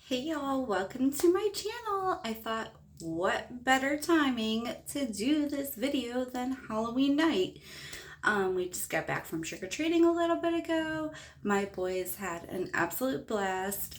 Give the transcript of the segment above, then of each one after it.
Hey y'all, welcome to my channel. I thought what better timing to do this video than Halloween night. We just got back from trick-or-treating a little bit ago. My boys had an absolute blast.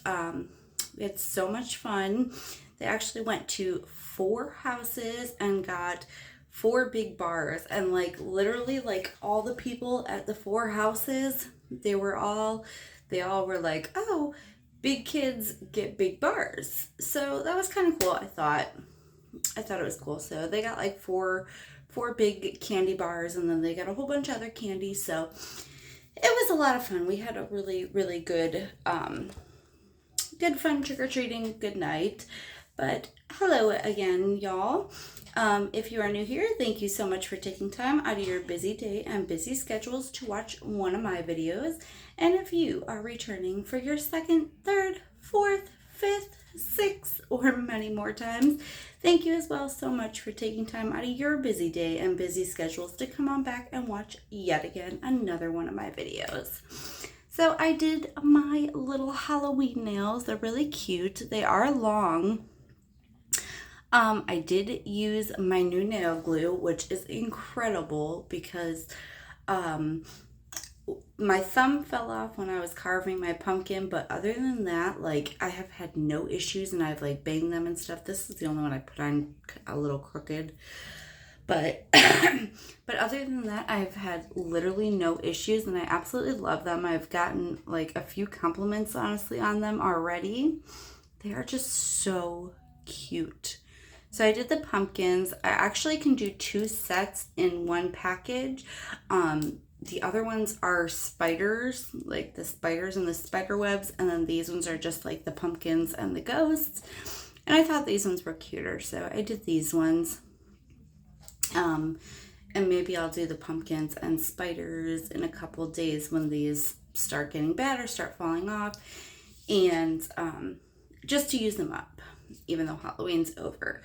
We had so much fun. They actually went to 4 houses and got 4 big bars, and like literally like all the people at the 4 houses, they all were like, oh, big kids get big bars. So that was kind of cool. I thought it was cool. So they got like four big candy bars, and then they got a whole bunch of other candy. So it was a lot of fun. We had a really good good fun trick-or-treating, good night. But hello again, y'all. If you are new here, thank you so much for taking time out of your busy day and busy schedules to watch one of my videos. And if you are returning for your second, third, fourth, fifth, sixth, or many more times, thank you as well so much for taking time out of your busy day and busy schedules to come on back and watch yet again another one of my videos. So I did my little Halloween nails. They're really cute. They are long. I did use my new nail glue, which is incredible because my thumb fell off when I was carving my pumpkin, but other than that, like, I have had no issues, and I've like banged them and stuff. This is the only one I put on a little crooked, but but other than that, I've had literally no issues, and I absolutely love them. I've gotten like a few compliments honestly on them already. They are just so cute. So I did the pumpkins. I actually can do 2 sets in one package. The other ones are spiders, like the spiders and the spider webs, and then these ones are just like the pumpkins and the ghosts. And I thought these ones were cuter, so I did these ones. And maybe I'll do the pumpkins and spiders in a couple days when these start getting bad or start falling off, and just to use them up, even though Halloween's over.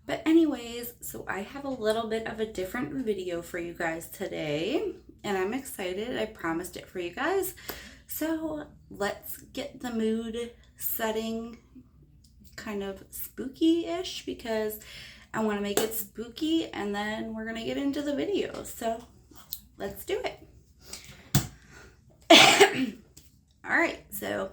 But anyways, so I have a little bit of a different video for you guys today, and I'm excited. I promised it for you guys. So let's get the mood setting kind of spooky-ish, because I want to make it spooky, and then we're going to get into the video. So let's do it. All right, so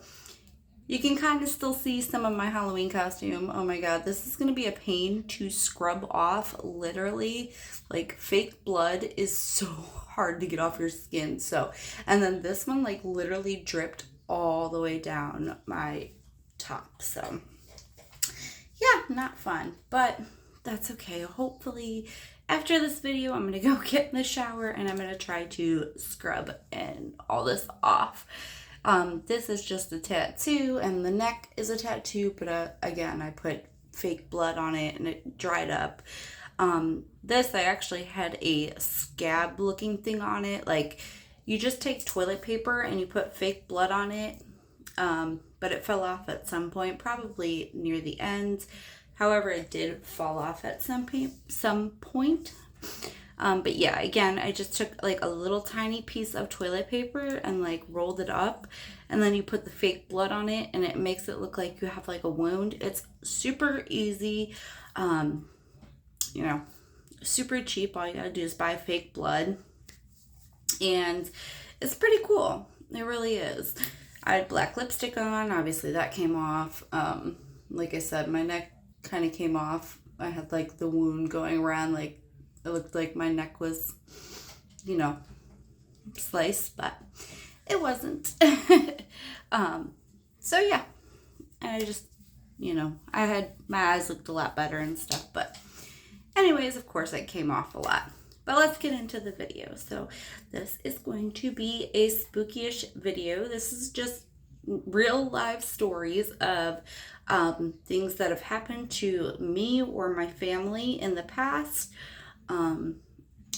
you can kind of still see some of my Halloween costume. Oh my god, this is going to be a pain to scrub off, literally. Like, fake blood is so hard to get off your skin. So, and then this one like literally dripped all the way down my top. So, yeah, not fun, but that's okay. Hopefully after this video, I'm going to go get in the shower and I'm going to try to scrub and all this off. This is just a tattoo, and the neck is a tattoo, but again, I put fake blood on it and it dried up. This, I actually had a scab looking thing on it. Like, you just take toilet paper and you put fake blood on it, but it fell off at some point, probably near the end. However, it did fall off at some point. But yeah, again, I just took like a little tiny piece of toilet paper and like rolled it up, and then you put the fake blood on it, and it makes it look like you have like a wound. It's super easy, you know, super cheap. All you gotta do is buy fake blood, and it's pretty cool. It really is. I had black lipstick on. Obviously, that came off. Like I said, my neck kind of came off. I had like the wound going around, like, it looked like my neck was, you know, sliced, but it wasn't. So yeah, and I just, you know, my eyes looked a lot better and stuff, but anyways, of course it came off a lot. But let's get into the video. So this is going to be a spooky-ish video. This is just real live stories of things that have happened to me or my family in the past.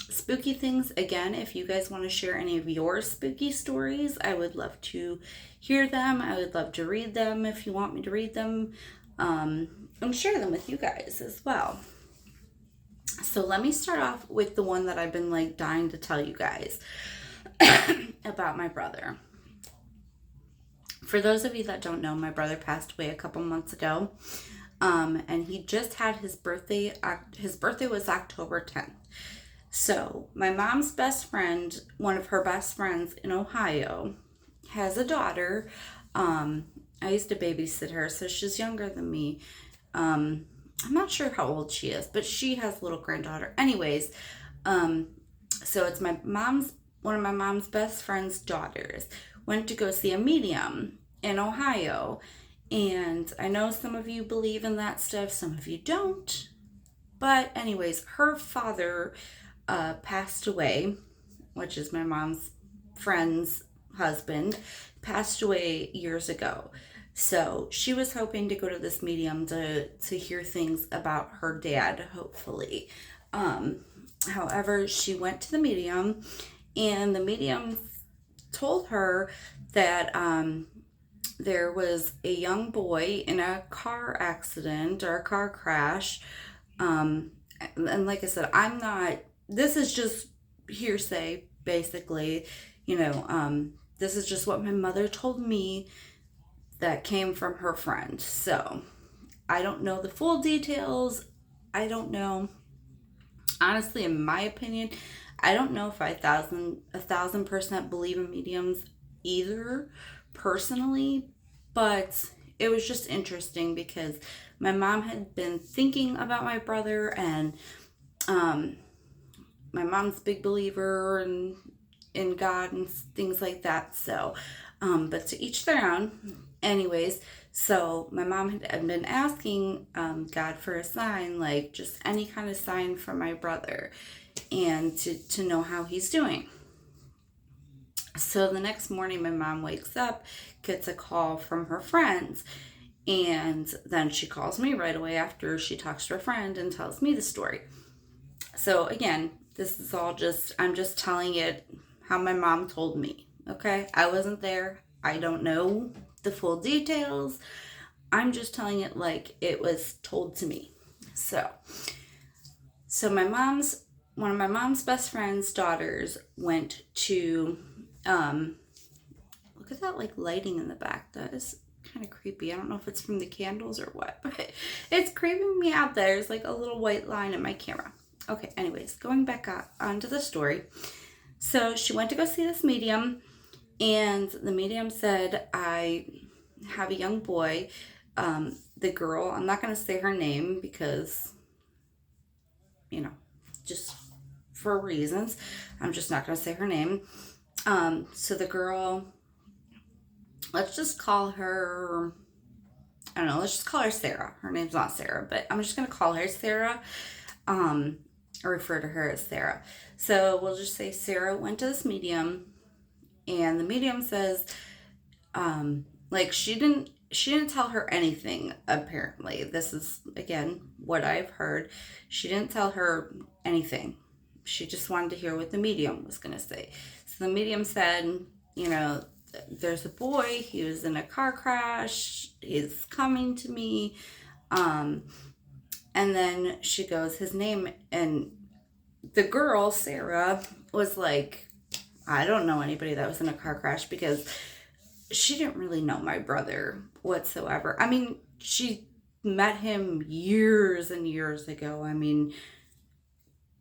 Spooky things. Again, if you guys want to share any of your spooky stories, I would love to hear them. I would love to read them if you want me to read them, and share them with you guys as well. So let me start off with the one that I've been like dying to tell you guys about my brother. For those of you that don't know, my brother passed away a couple months ago. And he just had his birthday. His birthday was October 10th. So my mom's best friend, one of her best friends in Ohio, has a daughter. I used to babysit her, so she's younger than me. I'm not sure how old she is, but she has a little granddaughter. Anyways, so it's one of my mom's best friend's daughters went to go see a medium in Ohio. And I know some of you believe in that stuff, some of you don't. But anyways, her father passed away, which is my mom's friend's husband, passed away years ago. So she was hoping to go to this medium to hear things about her dad, hopefully. However, she went to the medium, and the medium told her that there was a young boy in a car accident or a car crash. And like I said, this is just hearsay, basically. This is just what my mother told me that came from her friend. So I don't know the full details. I don't know. Honestly, in my opinion, I don't know if I 1,000% believe in mediums either, personally, but it was just interesting because my mom had been thinking about my brother, and my mom's a big believer in God and things like that. So, but to each their own. Anyways, so my mom had been asking God for a sign, like just any kind of sign for my brother, and to know how he's doing. So the next morning, my mom wakes up, gets a call from her friends, and then she calls me right away after she talks to her friend and tells me the story. So again, this is all I'm just telling it how my mom told me, okay? I wasn't there. I don't know the full details. I'm just telling it like it was told to me. So one of my mom's best friend's daughters went to, look at that like lighting in the back. That is kind of creepy. I don't know if it's from the candles or what, but it's creeping me out. There's like a little white line in my camera. Okay, anyways, going back onto the story. So she went to go see this medium, and the medium said, I have a young boy. The girl, I'm not going to say her name because, just for reasons, I'm just not going to say her name. So the girl, let's just call her, I don't know, let's just call her Sarah. Her name's not Sarah, but I'm just going to call her Sarah, or refer to her as Sarah. So we'll just say Sarah went to this medium, and the medium says, she didn't tell her anything, apparently. This is, again, what I've heard. She didn't tell her anything. She just wanted to hear what the medium was going to say. So the medium said, there's a boy. He was in a car crash. He's coming to me. And then she goes, his name, and the girl, Sarah, was like, I don't know anybody that was in a car crash, because she didn't really know my brother whatsoever. I mean, she met him years and years ago. I mean,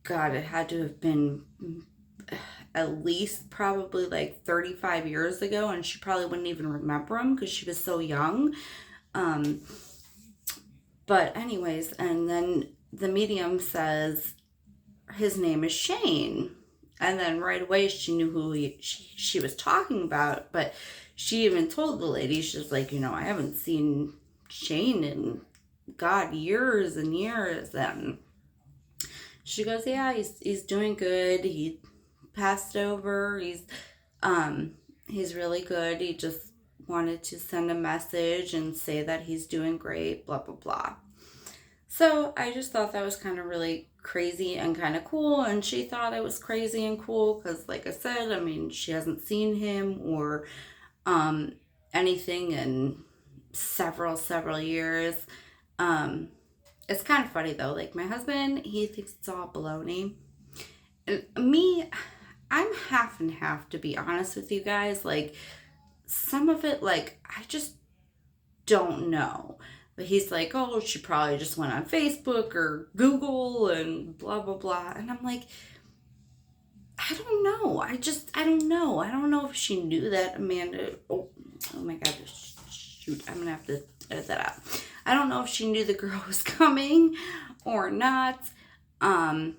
God, it had to have been at least probably like 35 years ago, and she probably wouldn't even remember him because she was so young. But anyways, and then the medium says his name is Shane. And then right away she knew who she was talking about, but she even told the lady, she's like, I haven't seen Shane in, God, years and years. And she goes, yeah, he's doing good. He passed over. He's really good. He just wanted to send a message and say that he's doing great, blah, blah, blah. So I just thought that was kind of really crazy and kind of cool, and she thought it was crazy and cool because, like I said, I mean, she hasn't seen him or anything in several years. It's kind of funny though, like my husband, he thinks it's all baloney, and me, I'm half and half, to be honest with you guys. Like, some of it, like, I just don't know. But he's like, oh, she probably just went on Facebook or Google and blah, blah, blah. And I'm like, I don't know. I don't know. I don't know if she knew that Amanda. Oh my God. Shoot. I'm going to have to edit that out. I don't know if she knew the girl was coming or not. And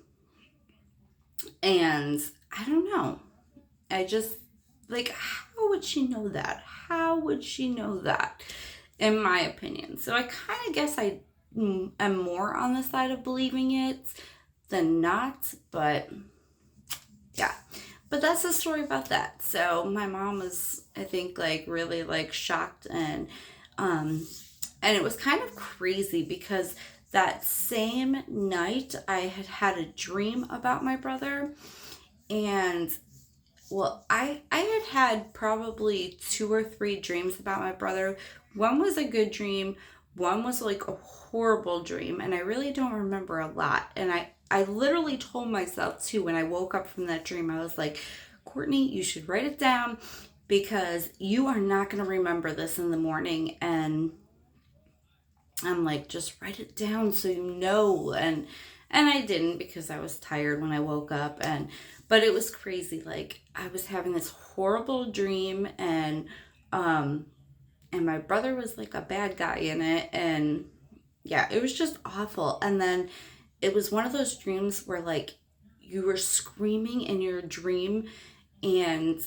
I don't know. I just, like, how would she know that? How would she know that? In my opinion. So I kind of guess I am more on the side of believing it than not. But yeah. But that's the story about that. So my mom was, I think, like, really, like, shocked, and it was kind of crazy because that same night I had a dream about my brother. And well, I had probably 2 or 3 dreams about my brother. One was a good dream, one was like a horrible dream, and I really don't remember a lot. And I literally told myself too, when I woke up from that dream, I was like, Courtney, you should write it down because you are not going to remember this in the morning. And I'm like, just write it down so you know. And I didn't, because I was tired when I woke up. But it was crazy. Like, I was having this horrible dream, and my brother was like a bad guy in it, and yeah, it was just awful. And then it was one of those dreams where, like, you were screaming in your dream, and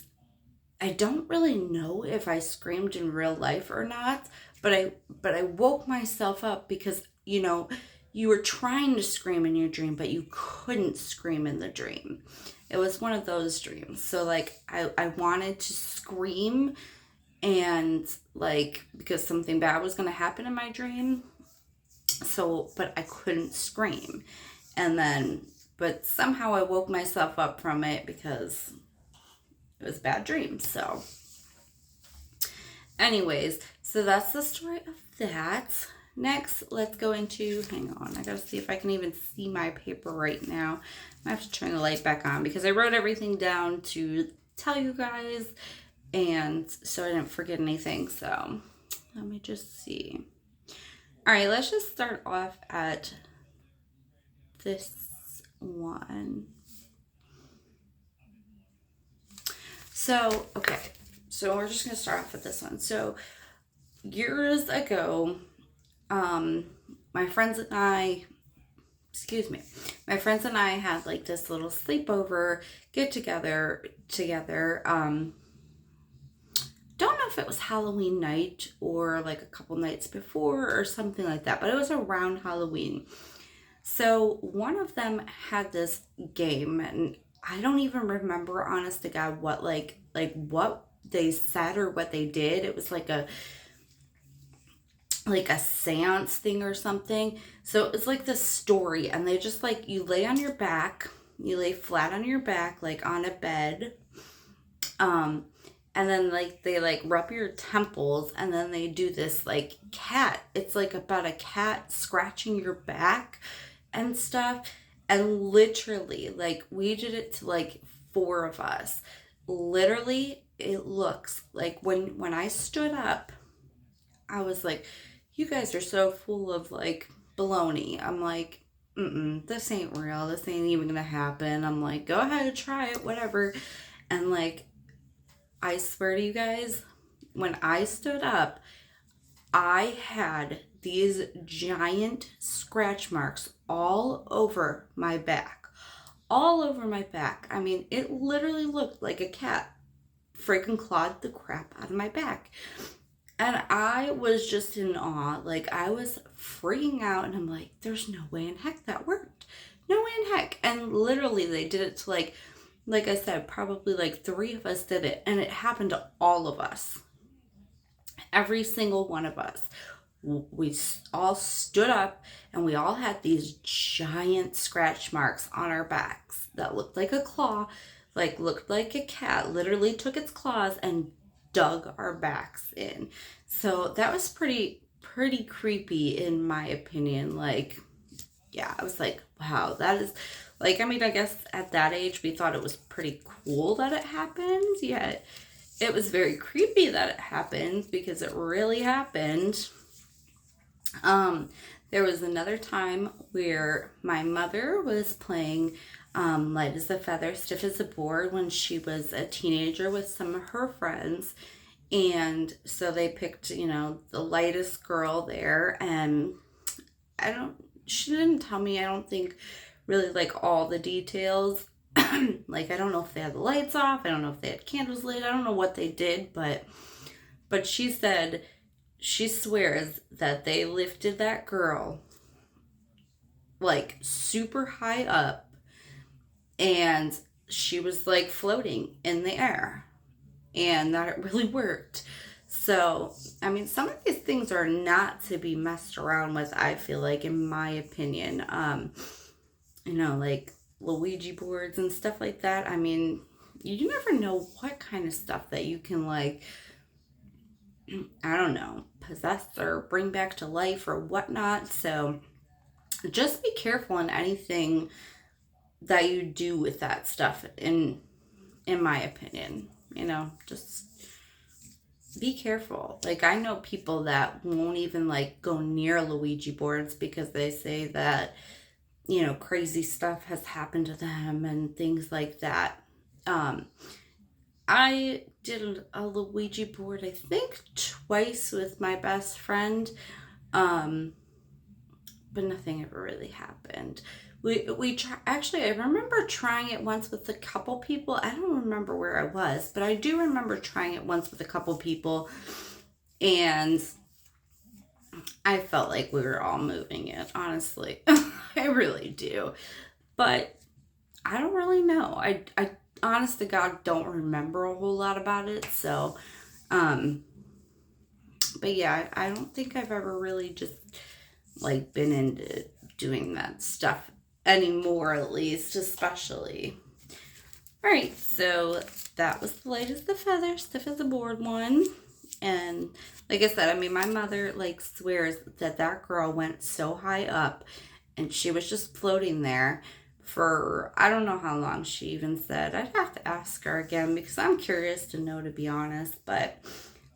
I don't really know if I screamed in real life or not, but I woke myself up because, you were trying to scream in your dream, but you couldn't scream in the dream. It was one of those dreams. So, like, I wanted to scream, and, like, because something bad was going to happen in my dream. So, but I couldn't scream. And then, but somehow I woke myself up from it because it was a bad dream. So anyways, so that's the story of that. Next, let's go into, hang on, I gotta see if I can even see my paper right now. I have to turn the light back on because I wrote everything down to tell you guys, and so I didn't forget anything. So let me just see. All right, let's just start off at this one. So, okay, so we're just going to start off with this one. So, years ago, my friends and I had like this little sleepover, get together. Don't know if it was Halloween night or like a couple nights before or something like that, but it was around Halloween. So one of them had this game, and I don't even remember, honest to God, what like what they said or what they did. It was like a seance thing or something. So it's like this story, and they just, like, you lay on your back, you lay flat on your back, like on a bed, and then, like, they, like, rub your temples, and then they do this, like, cat. It's, like, about a cat scratching your back and stuff. And literally, like, we did it to, like, 4 of us. Literally, it looks like when I stood up, I was like, you guys are so full of, like, baloney. I'm like, this ain't real. This ain't even gonna happen. I'm like, go ahead, try it, whatever. And, like, I swear to you guys, when I stood up, I had these giant scratch marks all over my back. All over my back. I mean, it literally looked like a cat freaking clawed the crap out of my back. And I was just in awe. Like, I was freaking out, and I'm like, there's no way in heck that worked. No way in heck. And literally, they did it to, like I said, probably like 3 of us did it, and it happened to all of us. Every single one of us. We all stood up, and we all had these giant scratch marks on our backs that looked like a claw, like looked like a cat literally took its claws and dug our backs in. So that was pretty creepy in my opinion. Like, yeah, I was like, wow, that is, like, I mean, I guess at that age we thought it was pretty cool that it happened, yet it was very creepy that it happened because it really happened. There was another time where my mother was playing light as a feather, stiff as a board when she was a teenager with some of her friends. And so they picked, the lightest girl there. And she didn't tell me, I don't think, really like all the details. Like, I don't know if they had the lights off. I don't know if they had candles lit. I don't know what they did, but she said she swears that they lifted that girl like super high up and she was like floating in the air and that it really worked. So, I mean, some of these things are not to be messed around with, I feel like, in my opinion. Like Luigi boards and stuff like that. I mean, you never know what kind of stuff that you can, like, I don't know, possess or bring back to life or whatnot. So just be careful in anything that you do with that stuff, in my opinion. Just be careful. Like, I know people that won't even like go near Luigi boards because they say that, crazy stuff has happened to them and things like that. I did a Luigi board, I think twice with my best friend, but nothing ever really happened. Actually, I remember trying it once with a couple people. I don't remember where I was, but I do remember trying it once with a couple people, and I felt like we were all moving it, honestly. I really do. But I don't really know. I honest to God don't remember a whole lot about it. So, but yeah, I don't think I've ever really just like been into doing that stuff anymore, at least, especially. All right, so that was the light as the feather, stiff as a board one. And like I said, I mean, my mother like swears that girl went so high up and she was just floating there for, I don't know how long she even said. I'd have to ask her again because I'm curious to know, to be honest. But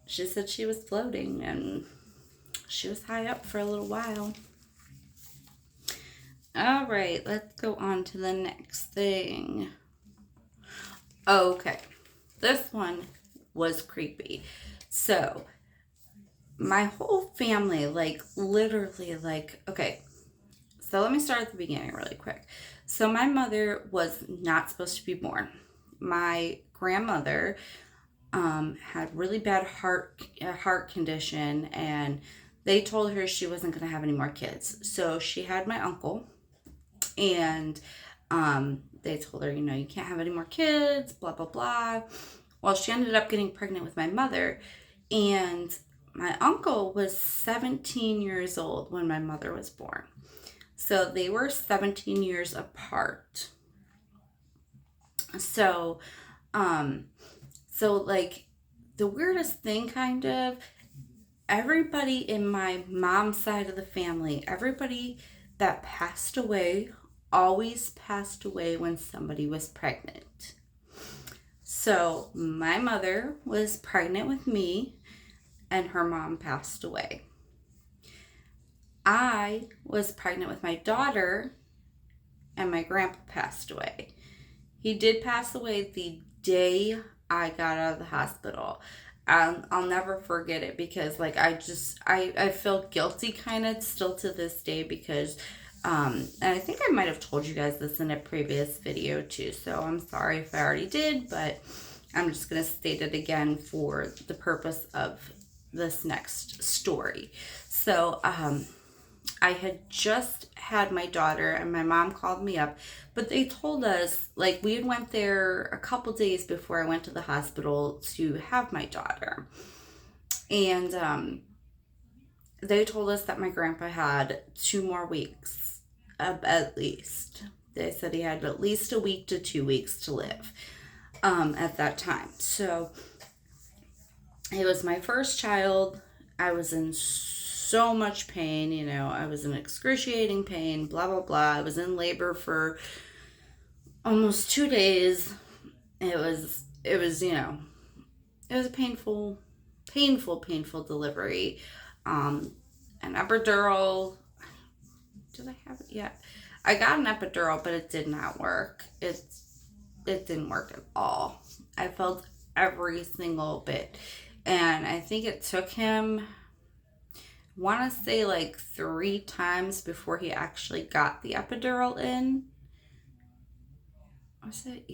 she said she was floating and she was high up for a little while. All right, let's go on to the next thing. Okay, this one was creepy. So, my whole family, like, literally, like, okay, so let me start at the beginning really quick. So, my mother was not supposed to be born. My grandmother had really bad heart condition, and they told her she wasn't going to have any more kids. So, she had my uncle, and they told her, you can't have any more kids, blah, blah, blah. Well, she ended up getting pregnant with my mother, and my uncle was 17 years old when my mother was born. So they were 17 years apart. So, like, the weirdest thing, kind of, everybody in my mom's side of the family, everybody that passed away always passed away when somebody was pregnant. So my mother was pregnant with me and her mom passed away. I was pregnant with my daughter and my grandpa passed away. He did pass away the day I got out of the hospital. I'll never forget it because, like, I feel guilty kind of still to this day because and I think I might have told you guys this in a previous video too, so I'm sorry if I already did, but I'm just going to state it again for the purpose of this next story. So, I had just had my daughter and my mom called me up, but they told us, like, we had went there a couple days before I went to the hospital to have my daughter. And they told us that my grandpa had 2 more weeks, at least. They said he had at least a week to 2 weeks to live at that time. So it was my first child. I was in so much pain, I was in excruciating pain, blah, blah, blah. I was in labor for almost 2 days. It was, it it was a painful delivery. An epidural, did I have it yet? I got an epidural, but it did not work. It didn't work at all. I felt every single bit. And I think it took him, I want to say like 3 times before he actually got the epidural in. Was it?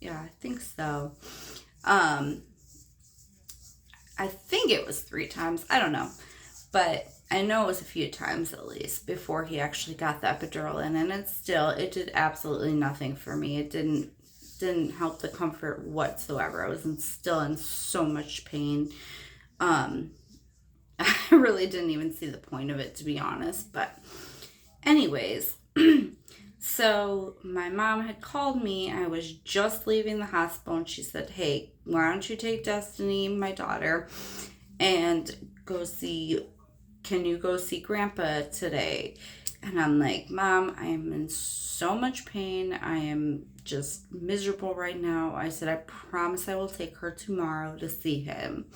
Yeah, I think so. I think it was 3 times. I don't know. But I know it was a few times at least before he actually got the epidural in. And it did absolutely nothing for me. It didn't help the comfort whatsoever. I was still in so much pain. I really didn't even see the point of it, to be honest. But anyways, so my mom had called me. I was just leaving the hospital, and she said, hey, why don't you take Destiny, my daughter, and can you go see Grandpa today? And I'm like, Mom, I am in so much pain. I am just miserable right now. I said, I promise I will take her tomorrow to see him.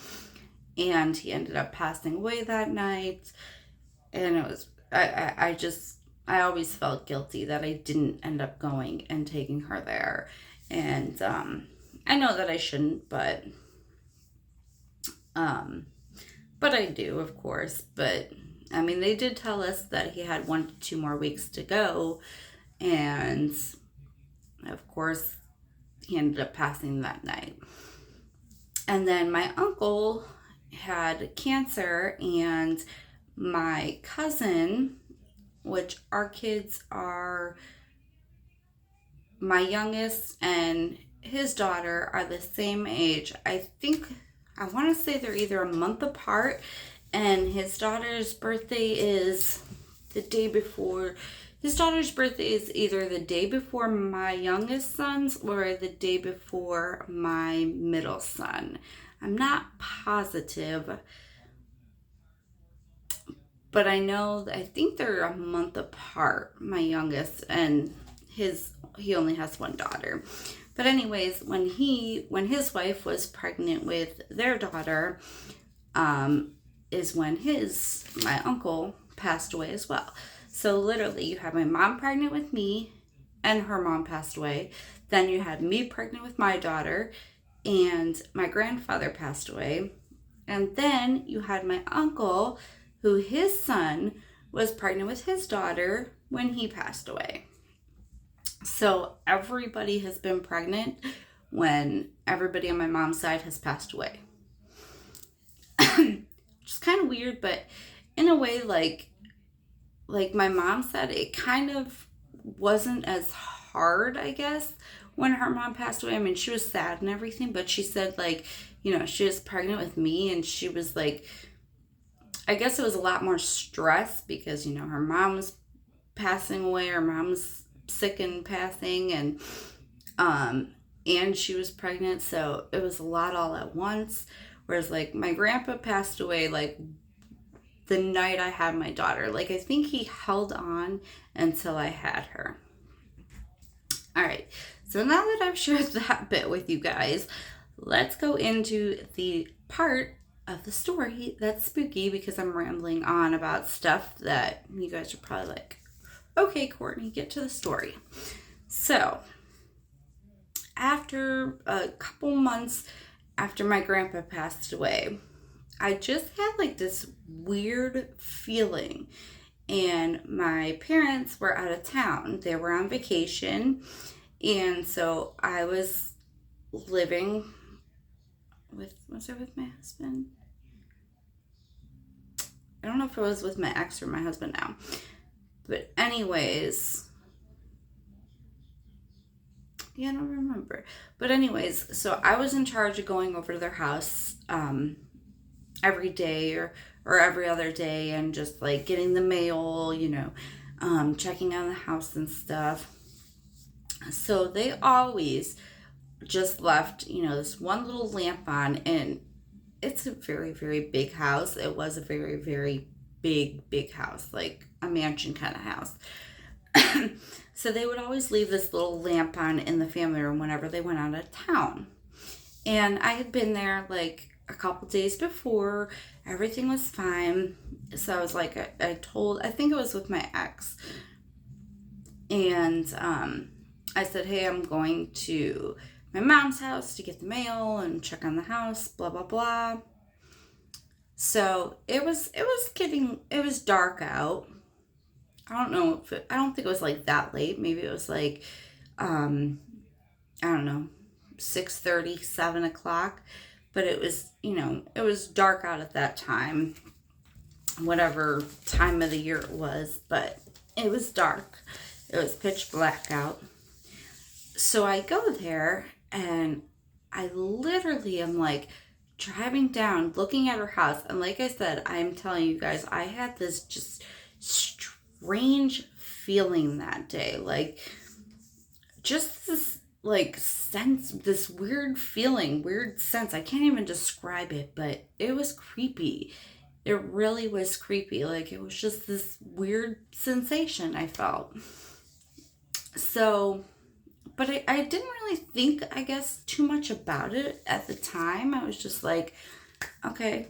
And he ended up passing away that night. And it was, I always felt guilty that I didn't end up going and taking her there. And I know that I shouldn't, but I do, of course. But I mean, they did tell us that he had 1 to 2 more weeks to go. And of course, he ended up passing that night. And then my uncle had cancer, and my cousin, which our kids are, my youngest and his daughter are the same age. I want to say they're either a month apart, and his daughter's birthday is the day before. His daughter's birthday is either the day before my youngest son's or the day before my middle son. I'm not positive, but I think they're a month apart, my youngest, and he only has 1 daughter. But anyways, when his wife was pregnant with their daughter, is when my uncle passed away as well. So literally, you have my mom pregnant with me, and her mom passed away. Then you had me pregnant with my daughter, and my grandfather passed away. And then you had my uncle, who his son was pregnant with his daughter when he passed away. So everybody has been pregnant when everybody on my mom's side has passed away. Which is kind of weird, but in a way, like my mom said, it kind of wasn't as hard, I guess, when her mom passed away. I mean, she was sad and everything, but she said, like, she was pregnant with me, and she was like, I guess it was a lot more stress because, her mom was passing away, her mom was sick and passing, and she was pregnant, so it was a lot all at once. Whereas, like, my grandpa passed away, like, the night I had my daughter. Like, I think he held on until I had her. All right, so now that I've shared that bit with you guys, let's go into the part of the story that's spooky, because I'm rambling on about stuff that you guys are probably like, okay, Courtney, get to the story. So, after a couple months after my grandpa passed away, I just had like this weird feeling, and my parents were out of town. They were on vacation, and so I was living with my husband? I don't know if it was with my ex or my husband now. But anyways, I don't remember. But anyways, so I was in charge of going over to their house every day or every other day, and just like getting the mail, checking on the house and stuff. So they always just left, this one little lamp on, and it's a very, very big house. It was a very, very big house, like a mansion kind of house. So they would always leave this little lamp on in the family room whenever they went out of town. And I had been there like a couple days before. Everything was fine. So I was like, I think it was with my ex. And I said, hey, I'm going to my mom's house to get the mail and check on the house, blah, blah, blah. So it was dark out. I don't think it was like that late. Maybe it was like, I don't know, 6:30, 7 o'clock. But it was, it was dark out at that time, whatever time of the year it was, but it was dark. It was pitch black out. So I go there and I literally am like driving down, looking at her house. And like I said, I'm telling you guys, I had this just strange feeling that day. Like, just this like sense, this weird feeling, weird sense. I can't even describe it, but it was creepy. It really was creepy. Like, it was just this weird sensation I felt. So, but I didn't really think, I guess, too much about it at the time. I was just like, okay,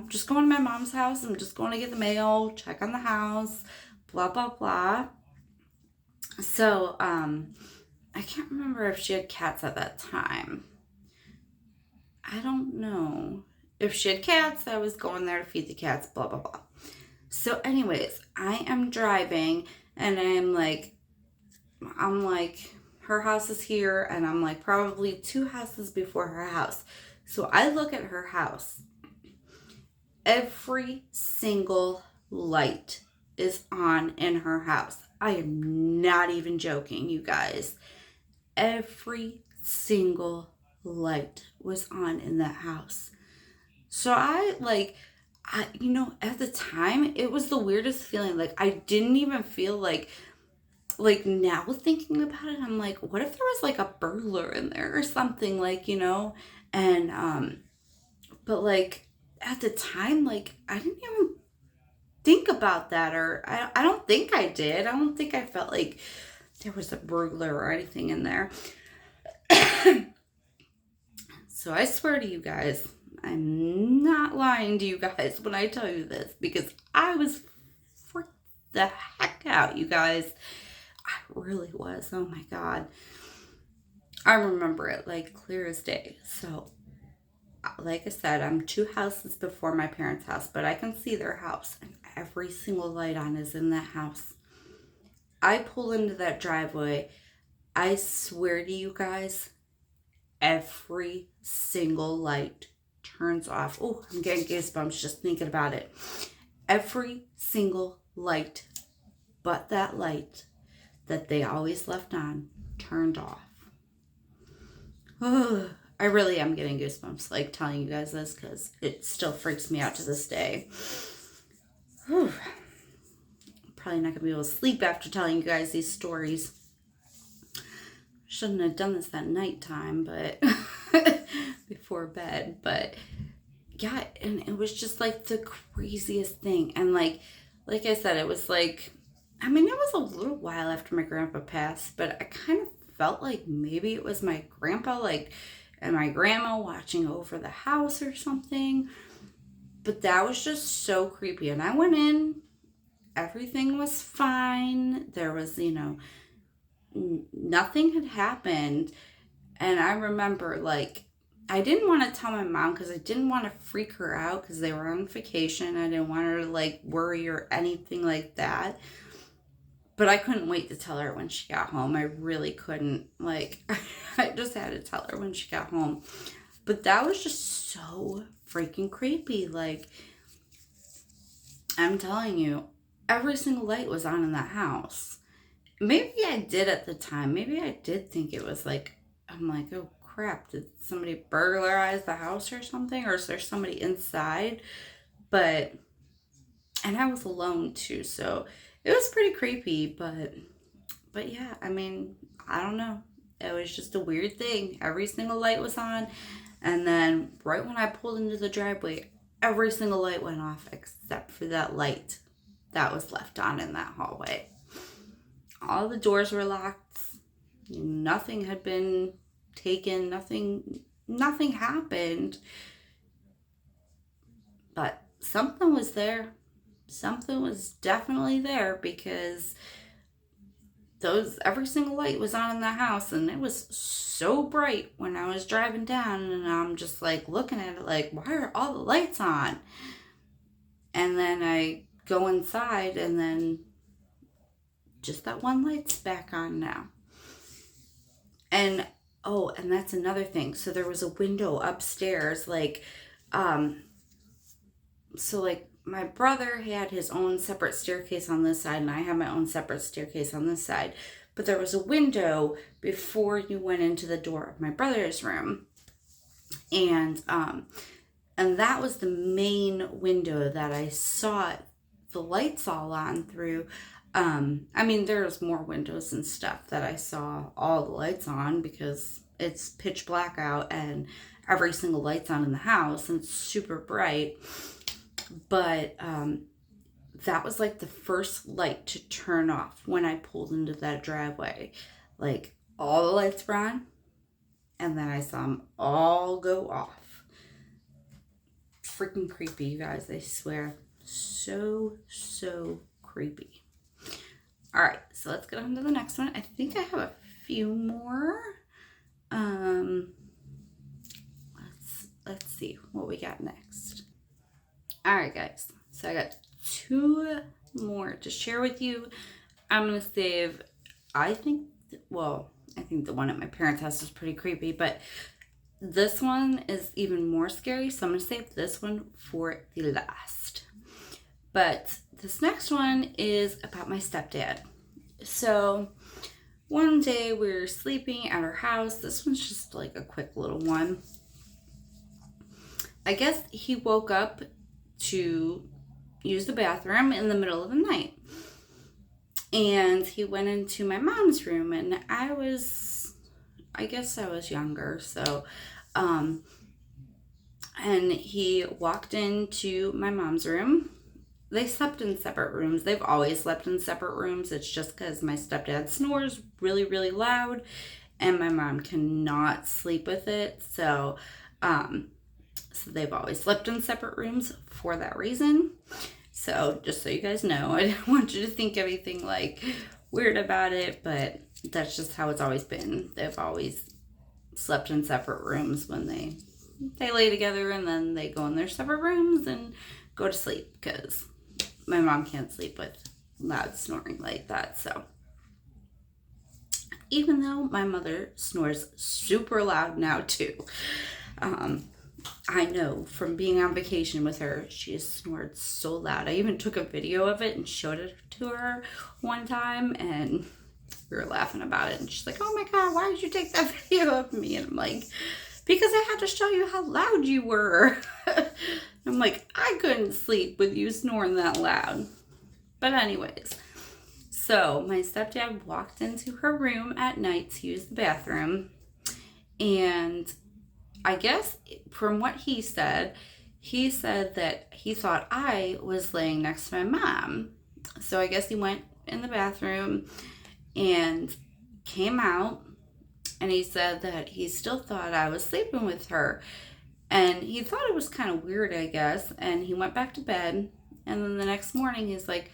just going to my mom's house. I'm just going to get the mail, check on the house, blah, blah, blah. So, I can't remember if she had cats at that time. I don't know. If she had cats, I was going there to feed the cats, blah, blah, blah. So anyways, I am driving and I'm like, her house is here and I'm like probably 2 houses before her house. So I look at her house. Every single light is on in her house. I am not even joking, you guys. Every single light was on in that house. So at the time, it was the weirdest feeling. Like, I didn't even feel like now thinking about it, I'm like, what if there was like a burglar in there or something, like, and, but like at the time, like, I didn't even think about that, or I don't think I did. I don't think I felt like there was a burglar or anything in there. So I swear to you guys, I'm not lying to you guys when I tell you this, because I was freaked the heck out, you guys. I really was. Oh my God. I remember it like clear as day. So, like I said, I'm 2 houses before my parents' house, but I can see their house, and every single light on is in that house. I pull into that driveway. I swear to you guys, every single light turns off. Oh, I'm getting goosebumps just thinking about it. Every single light but that light that they always left on turned off. Oh, I really am getting goosebumps like telling you guys this, because it still freaks me out to this day. Whew. Probably not gonna be able to sleep after telling you guys these stories. Shouldn't have done this at nighttime, but before bed. But yeah, and it was just like the craziest thing. And like I said, it was like, I mean, it was a little while after my grandpa passed, but I kind of felt like maybe it was my grandpa, like, and my grandma watching over the house or something. But that was just so creepy. And I went in, everything was fine. There was, nothing had happened. And I remember, like, I didn't want to tell my mom because I didn't want to freak her out because they were on vacation. I didn't want her to, like, worry or anything like that. But I couldn't wait to tell her when she got home. I really couldn't. Like, I just had to tell her when she got home. But that was just so freaking creepy. Like, I'm telling you, every single light was on in that house. Maybe I did at the time. Maybe I did think it was like, I'm like, oh crap, did somebody burglarize the house or something? Or is there somebody inside? And I was alone too, so it was pretty creepy, but yeah, I mean, I don't know. It was just a weird thing. Every single light was on, and then right when I pulled into the driveway, every single light went off except for that light that was left on in that hallway. All the doors were locked. Nothing had been taken. Nothing nothing happened. But something was there. Something was definitely there, because every single light was on in the house, and it was so bright when I was driving down, and I'm just like looking at it like, why are all the lights on? And then I go inside, and then just that one light's back on now. And oh, and that's another thing. So there was a window upstairs, like so like my brother had his own separate staircase on this side, and I had my own separate staircase on this side. But there was a window before you went into the door of my brother's room. And that was the main window that I saw the lights all on through. I mean, there's more windows and stuff that I saw all the lights on, because it's pitch black out and every single light's on in the house, and it's super bright. But that was like the first light to turn off when I pulled into that driveway. Like, all the lights were on, and then I saw them all go off. Freaking creepy, you guys, I swear. So creepy. All right, so let's get on to the next one. I think I have a few more. Let's see what we got next. All right, guys. So I got 2 more to share with you. I'm gonna save. I think the one at my parents' house is pretty creepy, but this one is even more scary. So I'm gonna save this one for the last. But this next one is about my stepdad. So one day we were sleeping at our house. This one's just like a quick little one. I guess he woke up to use the bathroom in the middle of the night. And he went into my mom's room, and I guess I was younger. So, and he walked into my mom's room. They slept in separate rooms. They've always slept in separate rooms. It's just because my stepdad snores really, really loud, and my mom cannot sleep with it. So they've always slept in separate rooms for that reason. So just so you guys know, I didn't want you to think anything like weird about it, but that's just how it's always been. They've always slept in separate rooms when they lay together, and then they go in their separate rooms and go to sleep, because my mom can't sleep with loud snoring like that. So even though my mother snores super loud now too, I know from being on vacation with her, she has snored so loud. I even took a video of it and showed it to her one time, and we were laughing about it. And she's like, oh my God, why did you take that video of me? And I'm like, because I had to show you how loud you were. I'm like, I couldn't sleep with you snoring that loud. But anyways, so my stepdad walked into her room at night to use the bathroom, and I guess from what he said that he thought I was laying next to my mom. So I guess he went in the bathroom and came out, and he said that he still thought I was sleeping with her. And he thought it was kind of weird, I guess. And he went back to bed. And then the next morning, he's like,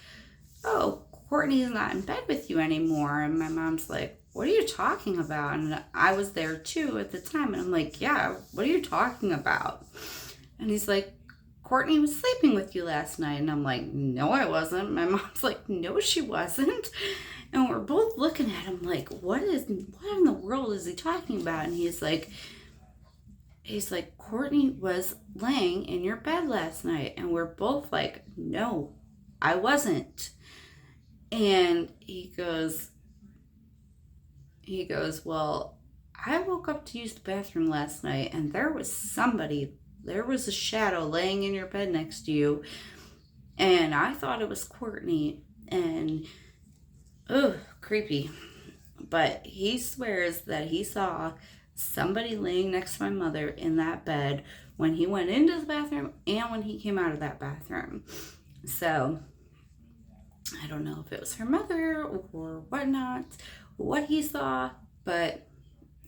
oh, Courtney's not in bed with you anymore. And my mom's like, what are you talking about? And I was there too at the time. And I'm like, yeah, what are you talking about? And he's like, Courtney was sleeping with you last night. And I'm like, no, I wasn't. My mom's like, no, she wasn't. And we're both looking at him like, what in the world is he talking about? And he's like, Courtney was laying in your bed last night. And we're both like, no, I wasn't. And he goes, well, I woke up to use the bathroom last night, and there was a shadow laying in your bed next to you, and I thought it was Courtney. And creepy. But he swears that he saw somebody laying next to my mother in that bed when he went into the bathroom and when he came out of that bathroom. So I don't know if it was her mother or whatnot, what he saw, but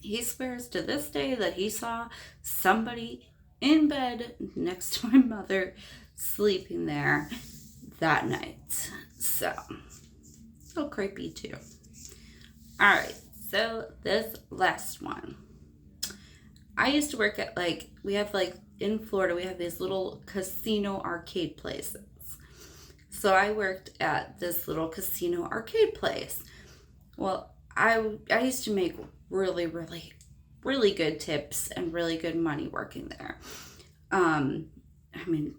He swears to this day that he saw somebody in bed next to my mother sleeping there that night. So, a little creepy too. Alright, so this last one. I used to work at we have in Florida, we have these little casino arcade places. So I worked at this little casino arcade place. Well, I used to make really, really, really good tips and really good money working there. I mean,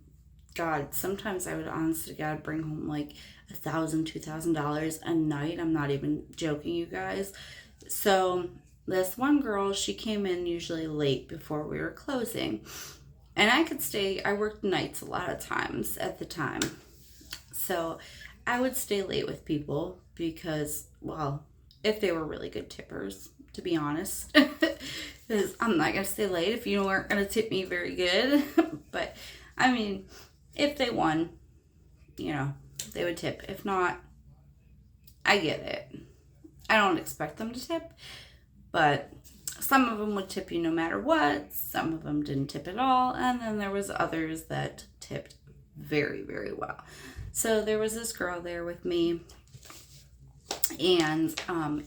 God, sometimes I would honest to God bring home $1,000, $2,000 a night. I'm not even joking, you guys. So this one girl, she came in usually late before we were closing. And I worked nights a lot of times at the time. So I would stay late with people because, well, if they were really good tippers, to be honest. Because I'm not going to stay late if you weren't going to tip me very good. But, I mean, if they won, they would tip. If not, I get it. I don't expect them to tip. But some of them would tip you no matter what. Some of them didn't tip at all. And then there was others that tipped very, very well. So there was this girl there with me. And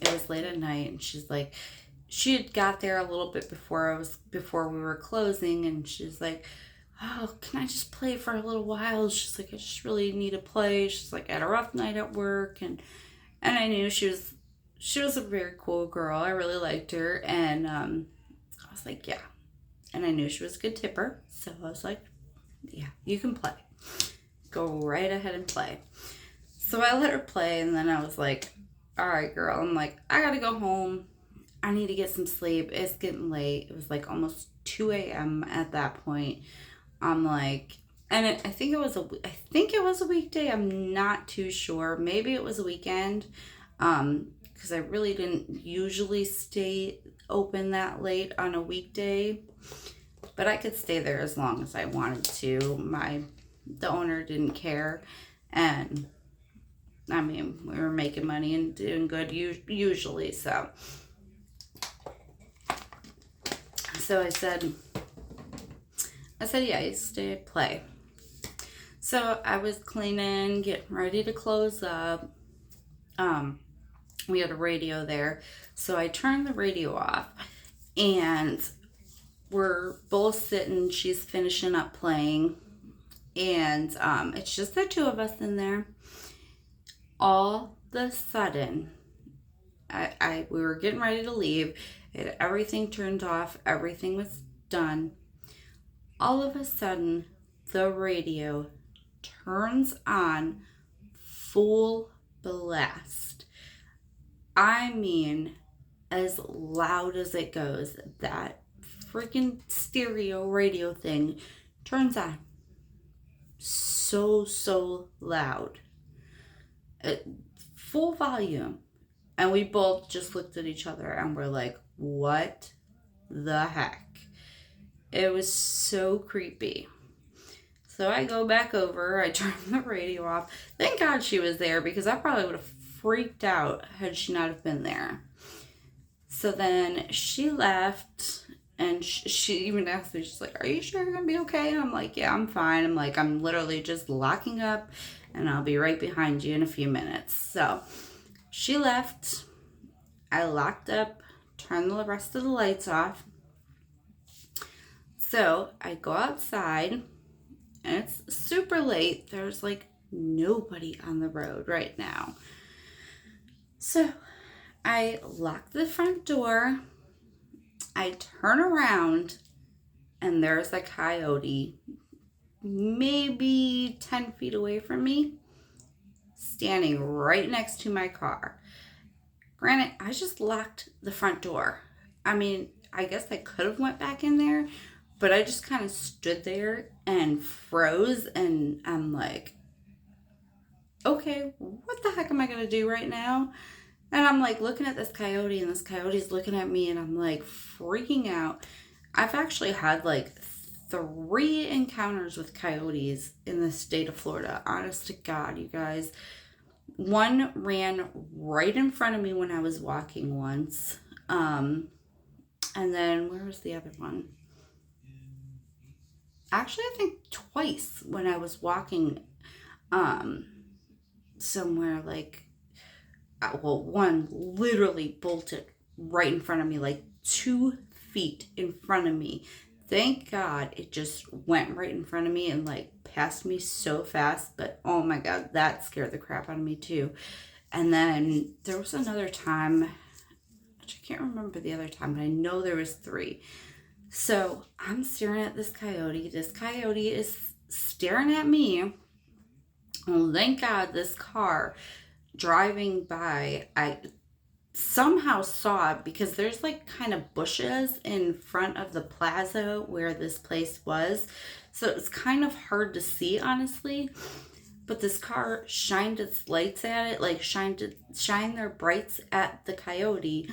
it was late at night. And she's like, she had got there a little bit before we were closing. And she's like, oh, can I just play for a little while? She's like, I just really need to play. She's like, I had a rough night at work. And I knew she was a very cool girl. I really liked her. And I was like, yeah. And I knew she was a good tipper. So I was like, yeah, you can play. Go right ahead and play. So I let her play. And then I was like, all right, girl. I'm like, I got to go home. I need to get some sleep. It's getting late. It was almost 2 a.m. at that point. I'm like, and I think it was a weekday. I'm not too sure. Maybe it was a weekend. Because I really didn't usually stay open that late on a weekday, but I could stay there as long as I wanted to. The owner didn't care, and I mean, we were making money and doing good usually, so I said, yeah, you stay and play. So I was cleaning, getting ready to close up. We had a radio there, so I turned the radio off, and we're both sitting. She's finishing up playing, and it's just the two of us in there. All of a sudden, we were getting ready to leave. It had everything turned off. Everything was done. All of a sudden, the radio turns on full blast. I mean, as loud as it goes. That freaking stereo radio thing turns on so loud. Full volume. And we both just looked at each other and we're like, what the heck? It was so creepy. So I go back over, I turn the radio off. Thank God she was there because I probably would have freaked out had she not have been there. So then she left and she even asked me, she's like, are you sure you're going to be okay? And I'm like, yeah, I'm fine. I'm like, I'm literally just locking up and I'll be right behind you in a few minutes. So she left. I locked up, turned the rest of the lights off. So I go outside and it's super late. There's like nobody on the road right now. So I lock the front door. I turn around and there's a coyote maybe 10 feet away from me, standing right next to my car. Granted, I just locked the front door. I mean, I guess I could have went back in there, but I just kind of stood there and froze, and I'm like, okay, what the heck am I going to do right now? And I'm like looking at this coyote, and this coyote's looking at me, and I'm like freaking out. I've actually had like 3 encounters with coyotes in the state of Florida. Honest to God, you guys. One ran right in front of me when I was walking once. And then where was the other one? Actually, I think twice when I was walking somewhere, like, well, one literally bolted right in front of me, like 2 feet in front of me. Thank God it just went right in front of me and like passed me so fast. But oh my God, that scared the crap out of me too. And then there was another time, which I can't remember the other time, but I know there was 3. So I'm staring at this coyote. This coyote is staring at me. Oh, thank God this car driving by, I somehow saw it because there's like kind of bushes in front of the plaza where this place was. So it was kind of hard to see, honestly. But this car shined its lights at it, like shine their brights at the coyote,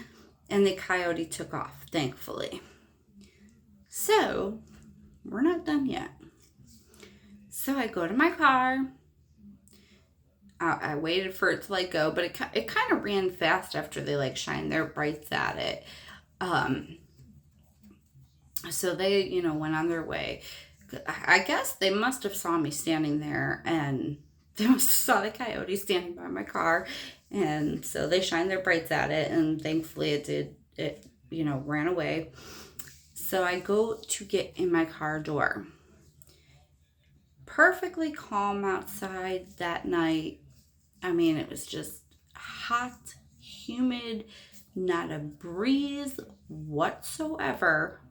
and the coyote took off, thankfully. So we're not done yet. So I go to my car. I waited for it to like go, but it kind of ran fast after they like shined their brights at it. So they, went on their way. I guess they must have saw me standing there, and they must have saw the coyote standing by my car, and so they shined their brights at it, and thankfully it ran away. So I go to get in my car door. Perfectly calm outside that night. I mean, it was just hot, humid, not a breeze whatsoever.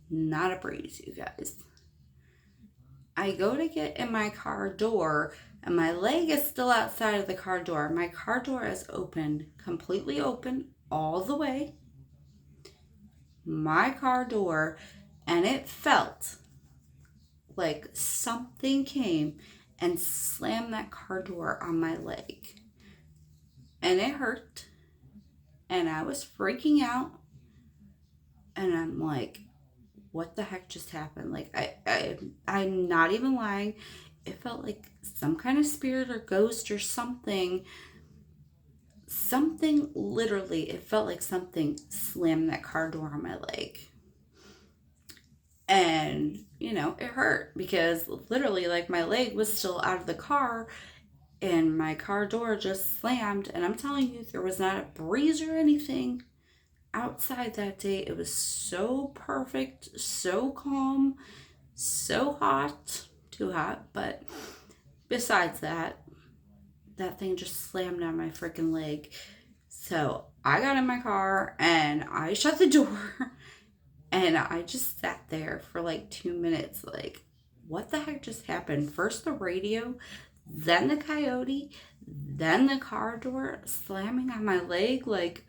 Not a breeze, you guys. I go to get in my car door, and my leg is still outside of the car door. My car door is open, completely open, all the way. My car door, and it felt like something came and slammed that car door on my leg. And it hurt. And I was freaking out. And I'm like, what the heck just happened? Like, I'm not even lying. It felt like some kind of spirit or ghost or something. Literally, it felt like something slammed that car door on my leg. And, it hurt because literally, like, my leg was still out of the car and my car door just slammed. And I'm telling you, there was not a breeze or anything outside that day. It was so perfect, so calm, so hot. Too hot, but besides that thing just slammed on my freaking leg. So I got in my car and I shut the door and I just sat there for like 2 minutes, like, what the heck just happened? First the radio, then the coyote, then the car door slamming on my leg. Like,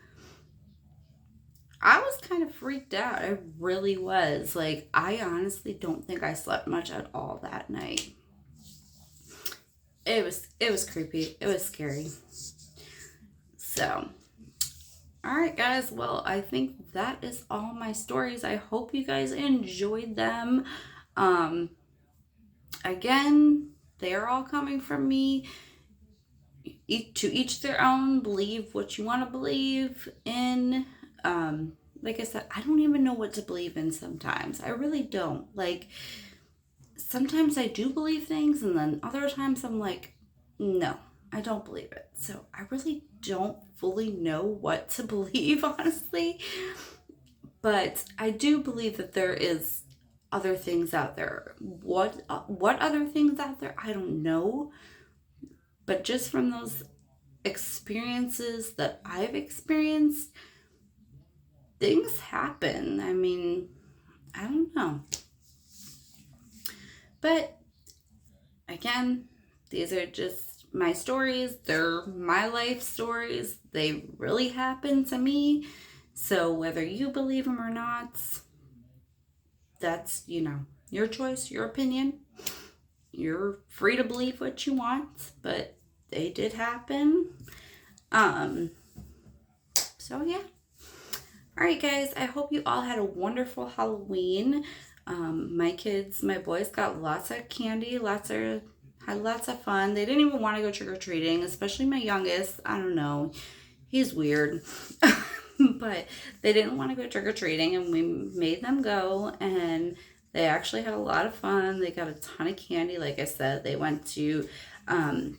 I was kind of freaked out. I really was. Like, I honestly don't think I slept much at all that night. It was creepy. It was scary. So, all right, guys. Well, I think that is all my stories. I hope you guys enjoyed them. Again, they're all coming from me. To each their own. Believe what you want to believe in. Like I said, I don't even know what to believe in sometimes. I really don't. Like, sometimes I do believe things, and then other times I'm like, no, I don't believe it. So I really don't fully know what to believe, honestly. But I do believe that there is other things out there. What other things out there? I don't know. But just from those experiences that I've experienced, things happen. I mean, I don't know. But again, these are just my stories. They're my life stories. They really happened to me. So whether you believe them or not, that's, your choice, your opinion. You're free to believe what you want, but they did happen. So yeah. All right, guys, I hope you all had a wonderful Halloween. My boys got lots of candy, had lots of fun. They didn't even want to go trick-or-treating, especially my youngest. I don't know. He's weird. but they didn't want to go trick-or-treating, and we made them go, and they actually had a lot of fun. They got a ton of candy. Like I said, they went to,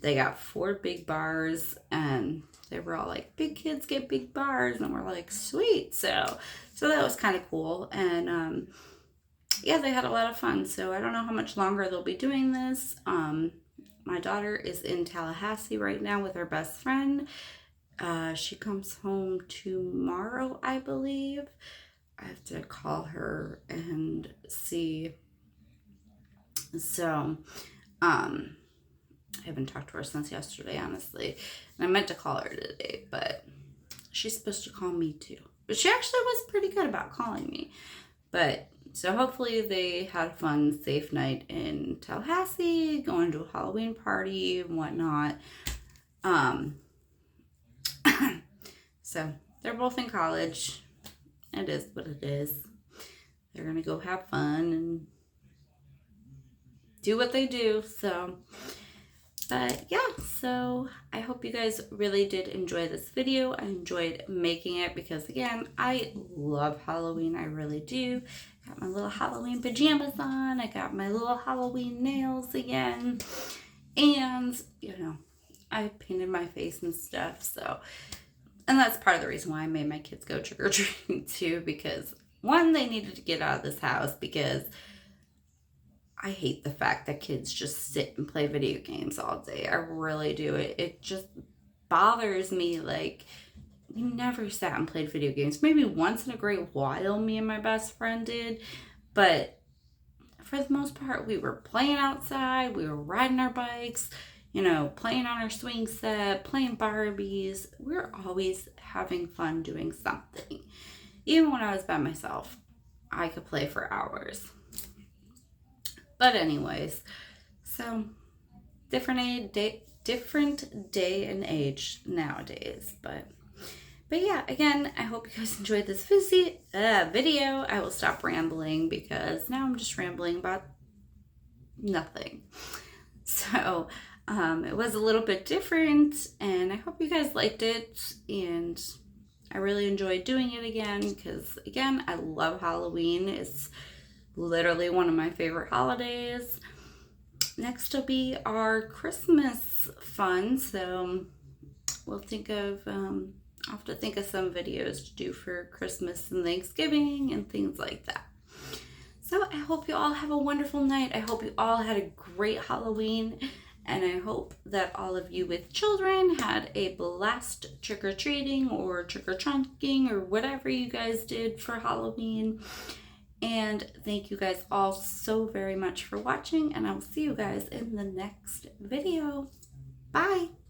they got 4 big bars, and they were all like, big kids get big bars, and we're like, sweet. So that was kind of cool, and yeah, they had a lot of fun. So I don't know how much longer they'll be doing this. My daughter is in Tallahassee right now with her best friend. She comes home tomorrow, I believe. I have to call her and see. So, I haven't talked to her since yesterday, honestly. And I meant to call her today, but she's supposed to call me too. But she actually was pretty good about calling me. But, so hopefully they had a fun, safe night in Tallahassee, going to a Halloween party and whatnot. So, they're both in college. It is what it is. They're going to go have fun and do what they do. So, but yeah, so I hope you guys really did enjoy this video. I enjoyed making it because, again, I love Halloween. I really do. Got my little Halloween pajamas on. I got my little Halloween nails again. And, you know, I painted my face and stuff. So, and that's part of the reason why I made my kids go trick-or-treating too, because one, they needed to get out of this house, because I hate the fact that kids just sit and play video games all day. I really do. It just bothers me. Like, we never sat and played video games. Maybe once in a great while, me and my best friend did, but for the most part, we were playing outside, we were riding our bikes, you know, playing on our swing set, playing Barbies. We're always having fun doing something. Even when I was by myself, I could play for hours. But anyways, so different day and age nowadays. But yeah, again, I hope you guys enjoyed this video. I will stop rambling because now I'm just rambling about nothing. So, it was a little bit different, and I hope you guys liked it, and I really enjoyed doing it again because, again, I love Halloween. It's literally one of my favorite holidays. Next will be our Christmas fun, so we'll think of, I'll have to think of some videos to do for Christmas and Thanksgiving and things like that. So I hope you all have a wonderful night. I hope you all had a great Halloween, and I hope that all of you with children had a blast trick-or-treating or trick-or-trunking or whatever you guys did for Halloween. And thank you guys all so very much for watching, and I will see you guys in the next video. Bye!